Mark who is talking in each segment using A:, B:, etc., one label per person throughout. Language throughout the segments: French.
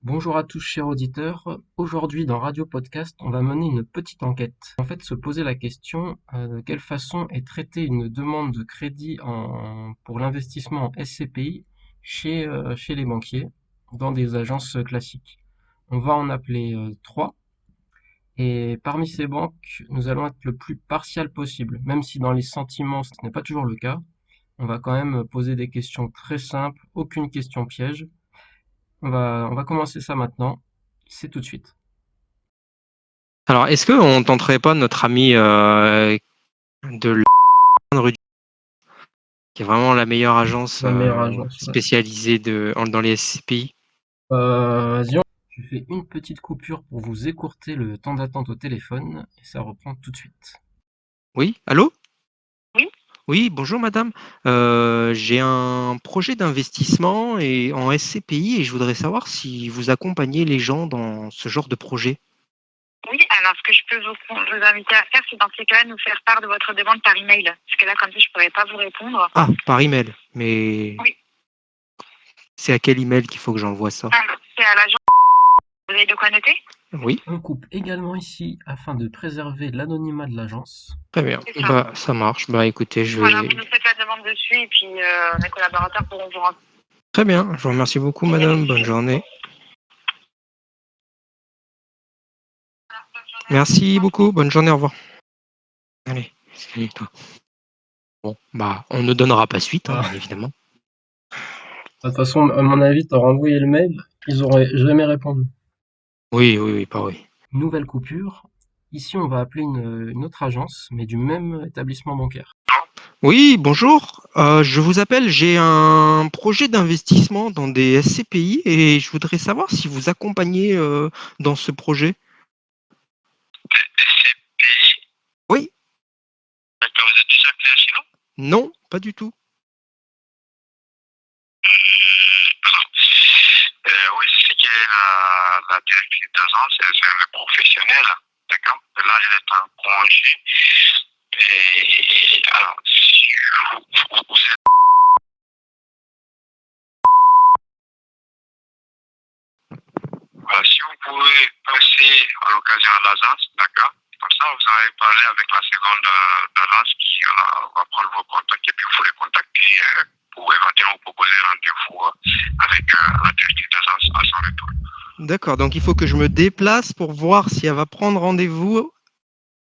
A: Bonjour à tous chers auditeurs. Aujourd'hui dans Radio Podcast, on va mener une petite enquête. En fait, se poser la question de quelle façon est traitée une demande de crédit pour l'investissement en SCPI chez les banquiers dans des agences classiques. On va en appeler trois et parmi ces banques, nous allons être le plus partial possible, même si dans les sentiments ce n'est pas toujours le cas. On va quand même poser des questions très simples, aucune question piège. On va commencer ça maintenant. C'est tout de suite.
B: Alors, est-ce qu'on tenterait pas notre ami de Rue, qui est vraiment la meilleure agence
A: La meilleure agence, ouais.
B: spécialisée dans les SCPI?
A: Vas-y, je fais une petite coupure pour vous écourter le temps d'attente au téléphone et ça reprend tout de suite.
B: Oui, allô?
C: Oui,
B: Oui, bonjour madame. J'ai un projet d'investissement en SCPI et je voudrais savoir si vous accompagnez les gens dans ce genre de projet.
C: oui. Alors, ce que je peux vous inviter à faire, c'est dans ces cas-là, nous faire part de votre demande par email. Parce que là, comme ça, je ne pourrais pas vous répondre.
B: Ah, par email. Mais
C: Oui.
B: c'est à quel email qu'il faut que j'envoie ça?
C: Alors, c'est à l'agence. Vous avez de quoi noter?
B: Oui,
A: On coupe également ici afin de préserver l'anonymat de l'agence.
B: très bien.
C: C'est ça.
B: Bah, ça marche. Bah, écoutez,
C: Voilà, vous nous faites la demande dessus et puis mes collaborateurs pourront vous rendre.
B: Très bien. Je vous remercie beaucoup, madame. Bonne journée. Merci beaucoup. Bonne journée. Au revoir. Allez, salut toi. Bon, bah, on ne donnera pas suite, hein,
A: Ah,
B: bien évidemment.
A: de toute façon, à mon avis, t'auras envoyé le mail, ils auraient jamais répondu.
B: Oui, oui, oui, pas oui.
A: Nouvelle coupure. Ici, on va appeler une autre agence, mais du même établissement bancaire.
B: Oui, bonjour. Je vous appelle. J'ai un projet d'investissement dans des SCPI et je voudrais savoir si vous accompagnez dans ce projet.
C: SCPI.
B: Oui,
C: D'accord, vous êtes déjà client chez nous?
B: non, pas du tout.
C: Oui, c'est qui est la directrice d'agence, c'est le professionnel. D'accord? Là, elle est en congé. Et alors, si vous êtes. Voilà, si vous pouvez passer à l'occasion à l'agence, d'accord? Comme ça, vous allez parler avec la seconde d'agence qui va prendre vos contacts et puis vous les contacter pour éventuellement vous proposer un rendez-vous avec la directrice d'agence à son retour.
B: D'accord, donc il faut que je me déplace pour voir si elle va prendre rendez-vous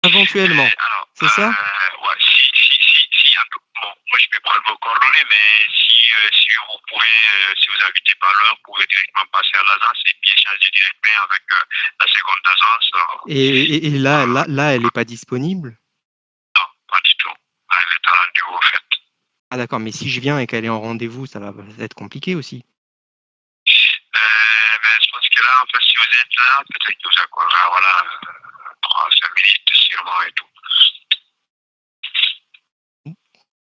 B: éventuellement.
C: Alors,
B: C'est ça?
C: ouais, bon, moi je peux prendre vos coordonnées, mais si vous pouvez, si vous habitez pas loin, vous pouvez directement passer à l'agence et puis échanger directement avec la seconde agence.
B: Et là, elle n'est pas disponible.
C: Non, pas du tout. Elle est à rendez-vous, en fait.
B: Ah d'accord, mais si je viens et qu'elle est en rendez-vous, ça va être compliqué aussi.
C: Ben, je pense que là, en fait, si vous êtes là, peut-être que vous accordera, voilà, 3-5 minutes sûrement et tout.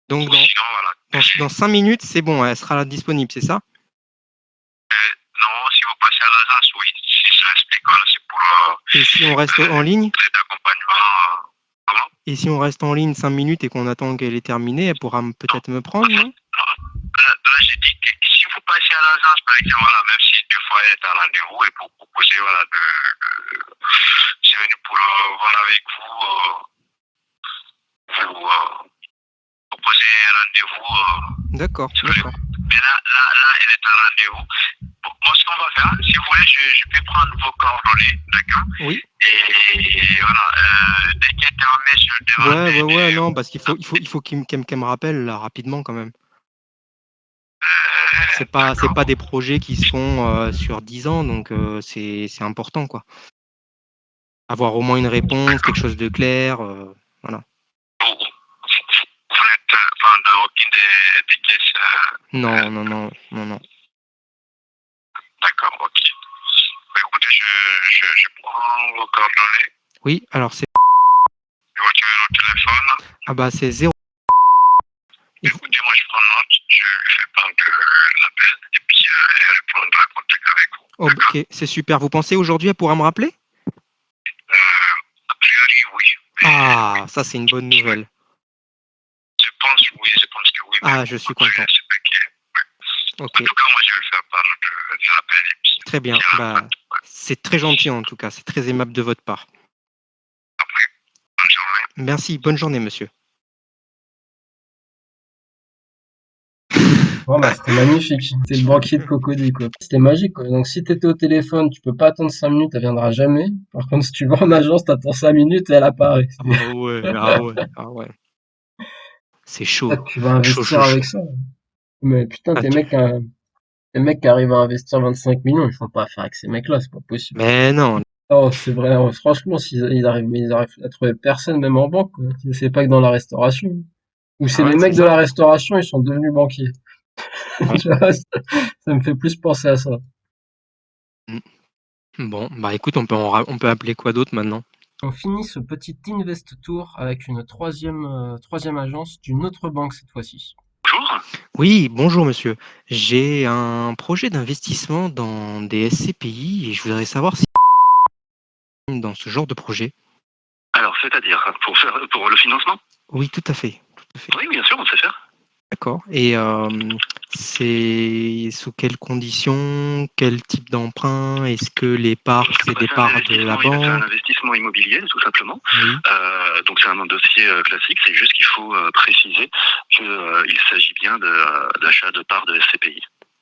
B: Donc
C: Ou sinon, voilà.
B: dans 5 minutes, c'est bon, elle sera là disponible, c'est ça?
C: Non, si vous passez à l'agence, oui. Si ça explique, voilà, c'est pour
B: Et si on reste en ligne?
C: l'aide d'accompagnement. Comment?
B: Et si on reste en ligne 5 minutes et qu'on attend qu'elle ait terminé, elle pourra peut-être me prendre, non?
C: Là, j'ai dit que si vous passez à l'agence, par exemple, voilà, même si des fois elle est à rendez-vous et pour proposer, voilà, c'est venu pour voir avec vous proposer un rendez-vous.
B: D'accord,
C: Si vous voulez.
B: d'accord.
C: Mais là, elle est à rendez-vous. Bon, moi, ce qu'on va faire, si vous voulez, je peux prendre vos coordonnées, d'accord?
B: Oui.
C: Et voilà, dès qu'elle termine, je demande
B: Ouais, non, parce qu'il faut qu'elle me rappelle là, rapidement quand même. C'est pas des projets qui se font sur 10 ans, donc c'est important, quoi. Avoir au moins une réponse, quelque chose de clair, voilà.
C: Vous n'êtes pas dans aucune des caisses.
B: Non, non, non, non, non.
C: D'accord, ok. Bah, écoutez, je prends vos coordonnées,
B: Oui, alors c'est
C: votre numéro de téléphone.
B: ah bah c'est 0.
C: Écoutez, moi je prends note, je fais part de l'appel et puis elle répondra contact avec vous. D'accord?
B: Ok, c'est super. Vous pensez aujourd'hui elle pourra me rappeler?
C: A priori, oui.
B: Ah, ça c'est une bonne nouvelle.
C: Je pense que oui, mais
B: Ah,
C: bon,
B: je suis
C: après,
B: content.
C: c'est vrai que. En
B: Ok,
C: tout cas, moi je vais faire part de l'appel et puis
B: Très bien. Bah, c'est très gentil en tout cas. C'est très aimable de votre part.
C: Bonne journée.
B: Merci. Bonne journée, monsieur.
A: Bon, bah, c'était magnifique. C'est le banquier de Cocody, quoi. C'était magique, quoi. Donc, si t'étais au téléphone, tu peux pas attendre 5 minutes, elle viendra jamais. Par contre, si tu vas en agence, t'attends 5 minutes et elle apparaît.
B: Ah ouais, ah ouais, ah ouais. C'est chaud.
A: Peut-être que tu vas
B: Chaud,
A: investir
B: chaud, chaud.
A: avec ça. Mais putain,
B: Ah,
A: les mecs qui arrivent à investir 25 millions, ils font pas affaire avec ces mecs-là, c'est pas possible.
B: Mais non.
A: Oh, c'est vrai, franchement, ils arrivent à trouver personne, même en banque, quoi. C'est pas que dans la restauration. Ou c'est
B: Ah
A: les
B: ouais, c'est
A: mecs de
B: ça.
A: la restauration, ils sont devenus banquiers.
B: Ouais.
A: Tu vois, ça me fait plus penser à ça.
B: Bon, bah écoute, on peut appeler quoi d'autre maintenant?
A: On finit ce petit Invest Tour avec une troisième agence d'une autre banque cette fois-ci.
C: Bonjour.
B: Oui, bonjour monsieur. J'ai un projet d'investissement dans des SCPI et je voudrais savoir si dans ce genre de projet.
C: Alors, c'est-à-dire, pour le financement?
B: Oui, tout à fait. Tout à fait.
C: Oui, bien sûr, on sait faire.
B: D'accord. Et c'est sous quelles conditions, quel type d'emprunt? Est-ce que les parts, c'est des parts de la
C: C'est un
B: banque?
C: investissement immobilier, tout simplement.
B: Oui.
C: Donc c'est un dossier classique, c'est juste qu'il faut préciser qu'il s'agit bien d'achat de parts de SCPI.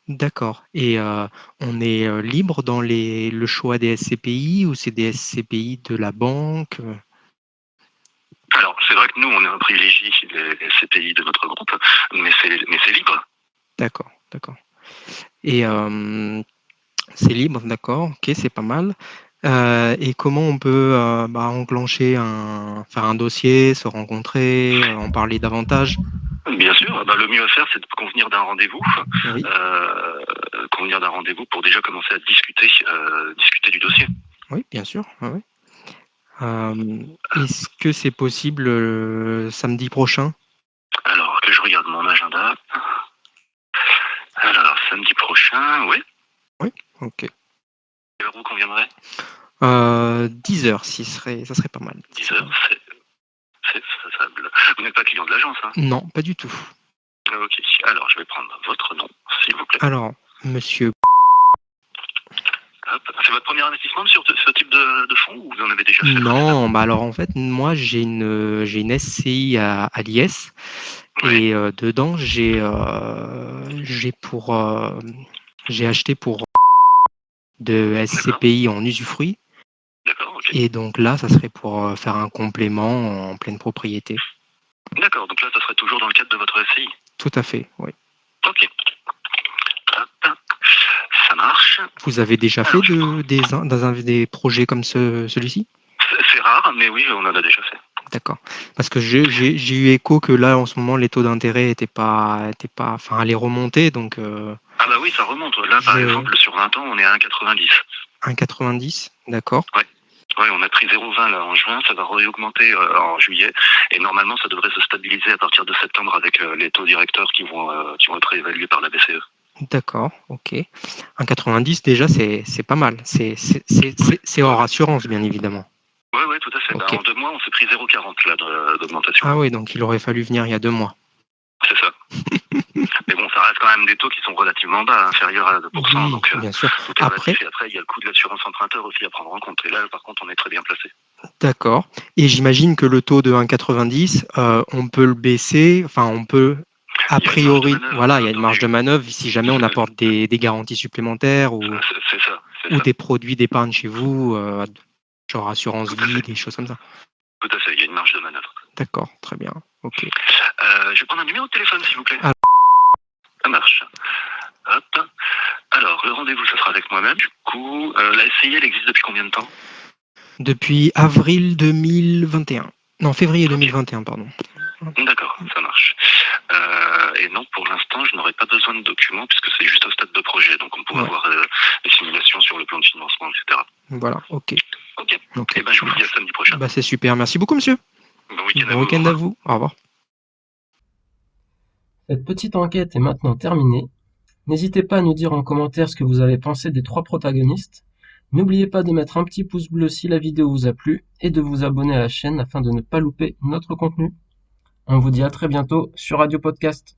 B: D'accord. Et on est libre dans le choix des SCPI ou c'est des SCPI de la banque?
C: Alors, c'est vrai que nous, on privilégie les SCPI de notre groupe, mais c'est libre.
B: D'accord, d'accord. Et c'est libre, d'accord, ok, c'est pas mal. Et comment on peut enclencher faire un dossier, se rencontrer, en parler davantage?
C: Bien sûr, le mieux à faire, c'est de convenir d'un rendez-vous.
B: Oui,
C: Convenir d'un rendez-vous pour déjà commencer à discuter du dossier.
B: oui, bien sûr. Ouais, ouais. Est-ce que c'est possible samedi prochain?
C: Alors, que je regarde mon agenda. Alors, samedi prochain, oui.
B: Oui, ok.
C: Quelle heure vous conviendrait?
B: 10 heures, ça serait pas mal.
C: 10 heures, c'est faisable. Vous n'êtes pas client de l'agence, hein?
B: Non, pas du tout.
C: Ok, alors je vais prendre votre nom, s'il vous plaît.
B: Alors, monsieur,
C: Hop. C'est votre premier investissement sur ce type de fonds ou vous en avez déjà fait précédemment?
B: non, bah alors en fait, moi j'ai une SCI à l'IS
C: Oui,
B: et dedans j'ai acheté pour de
C: d'accord,
B: SCPI en usufruit
C: d'accord, ok.
B: et donc là, ça serait pour faire un complément en pleine propriété.
C: D'accord, donc là, ça serait toujours dans le cadre de votre SCI.
B: Tout à fait, oui.
C: Ok. Hop. Ça marche.
B: Vous avez déjà fait
C: Alors,
B: des projets comme celui-ci?
C: c'est rare, mais oui, on en a déjà fait.
B: D'accord. Parce que j'ai eu écho que là, en ce moment, les taux d'intérêt enfin, allaient remonter, donc
C: Ah bah oui, ça remonte. Là, par
B: je,
C: exemple, sur 20 ans, on est à 1,90.
B: 1,90, d'accord.
C: Ouais. Ouais, on a pris 0,20 là en juin, ça va réaugmenter en juillet, et normalement ça devrait se stabiliser à partir de septembre avec les taux directeurs qui vont être réévalués par la BCE.
B: D'accord, ok. 1,90 déjà, c'est pas mal. C'est hors assurance, bien évidemment.
C: Ouais, tout à fait.
B: Ok.
C: En 2 mois, on s'est pris 0,40 là d'augmentation.
B: Ah oui, donc il aurait fallu venir il y a 2 mois.
C: C'est ça. Mais bon, ça reste quand même des taux qui sont relativement bas, inférieurs à 2%.
B: Oui,
C: Donc
B: bien sûr.
C: tout est
B: Après,
C: relatif. Et après, il y a le coût de l'assurance emprunteur aussi à prendre en compte. Et là, par contre, on est très bien placé.
B: d'accord. Et j'imagine que le taux de 1,90, on peut le baisser, enfin, on peut, a
C: Il y a une marge de
B: priori,
C: manœuvre,
B: voilà,
C: bien
B: il y a une marge
C: entendu.
B: de manœuvre si jamais on apporte des garanties supplémentaires
C: C'est ça, c'est
B: ou
C: ça.
B: des produits d'épargne chez vous, genre assurance
C: Tout à
B: vie,
C: fait.
B: des choses comme ça.
C: Tout à fait, il y a une marge de manœuvre.
B: D'accord, très bien. Ok.
C: Je vais prendre un numéro de téléphone, s'il vous plaît.
B: Ah.
C: Ça marche. Hop. Alors, le rendez-vous, ça sera avec moi-même. Du coup, la SCI, elle existe depuis combien de temps?
B: Depuis avril 2021. Non, février
C: Ok.
B: 2021, pardon.
C: D'accord, ça marche. Et non, pour l'instant, je n'aurai pas besoin de documents puisque c'est juste au stade de projet. Donc, on pourra
B: Ouais.
C: avoir des simulations sur le plan de financement, etc.
B: Voilà, ok.
C: Ok.
B: Ok,
C: Et ben, je
B: ça
C: vous dis à
B: marche.
C: samedi prochain.
B: Bah, c'est super. Merci beaucoup, monsieur.
C: Bon week-end à
B: Bon
C: vous. Au
B: week-end à
C: revoir.
B: vous. Au revoir.
A: Cette petite enquête est maintenant terminée. N'hésitez pas à nous dire en commentaire ce que vous avez pensé des 3 protagonistes. N'oubliez pas de mettre un petit pouce bleu si la vidéo vous a plu et de vous abonner à la chaîne afin de ne pas louper notre contenu. On vous dit à très bientôt sur Radio Podcast.